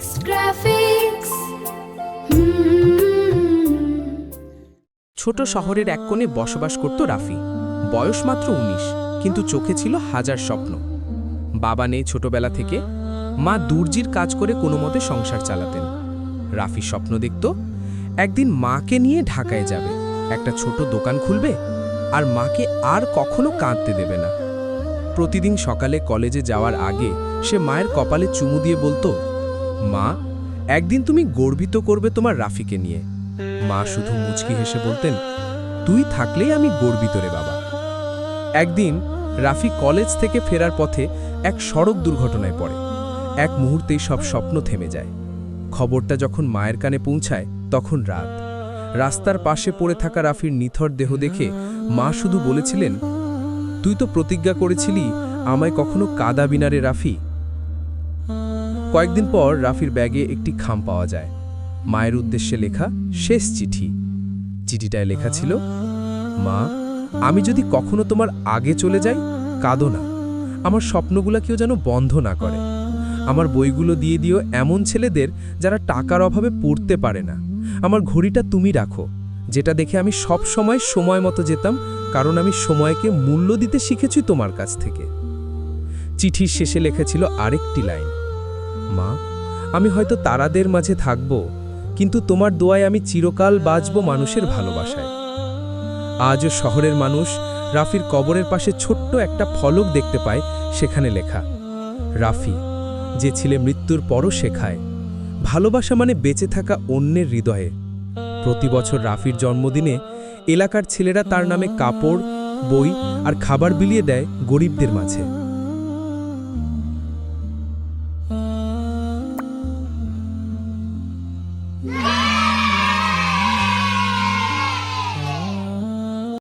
Graphics. ছোট শহরের এক কোণে বসবাস করত রাফি। বয়স মাত্র ১৯, কিন্তু চোখে ছিল হাজার স্বপ্ন। বাবা নেই ছোটবেলা থেকে, মা দর্জির কাজ করে কোনো মতে সংসার চালাতেন। রাফি স্বপ্ন দেখত একদিন মাকে নিয়ে ঢাকায় যাবে, একটা ছোট দোকান খুলবে আর মাকে আর কখনো কাঁদতে দেবে না। প্রতিদিন সকালে কলেজে যাওয়ার আগে সে মায়ের কপালে চুমু দিয়ে বলতো, মা, একদিন তুমি গর্বিত করবে তোমার রাফিকে নিয়ে। মা শুধু মুচকি হেসে বলতেন, তুই থাকলেই আমি গর্বিত রে বাবা। একদিন রাফি কলেজ থেকে ফেরার পথে এক সড়ক দুর্ঘটনায় পড়ে। এক মুহূর্তেই সব স্বপ্ন থেমে যায়। খবরটা যখন মায়ের কানে পৌঁছায় তখন রাত। রাস্তার পাশে পড়ে থাকা রাফির নিথর দেহ দেখে মা শুধু বলেছিলেন, তুই তো প্রতিজ্ঞা করেছিলি আমায় কখনো কাঁদাবি না রে রাফি। কয়েকদিন পর রাফির ব্যাগে একটি খাম পাওয়া যায়, মায়ের উদ্দেশ্যে লেখা শেষ চিঠি। চিঠিটায় লেখা ছিল, মা, আমি যদি কখনো তোমার আগে চলে যাই, কাঁদো না। আমার স্বপ্নগুলো কেউ যেন বন্ধ না করে। আমার বইগুলো দিয়ে দিও এমন ছেলেদের যারা টাকার অভাবে পড়তে পারে না। আমার ঘড়িটা তুমি রাখো, যেটা দেখে আমি সব সময় মতো যেতাম, কারণ আমি সময়কে মূল্য দিতে শিখেছি তোমার কাছ থেকে। চিঠির শেষে লেখা ছিল আরেকটি লাইন, মা, আমি হয়তো তারাদের মাঝে থাকব, কিন্তু তোমার দোয়ায় আমি চিরকাল বাঁচব মানুষের ভালোবাসায়। আজও শহরের মানুষ রাফির কবরের পাশে ছোট্ট একটা ফলক দেখতে পায়, সেখানে লেখা, রাফি, যে ছেলে মৃত্যুর পরও শেখায় ভালোবাসা মানে বেঁচে থাকা অন্যের হৃদয়ে। প্রতি বছর রাফির জন্মদিনে এলাকার ছেলেরা তার নামে কাপড়, বই আর খাবার বিলিয়ে দেয় গরিবদের মাঝে।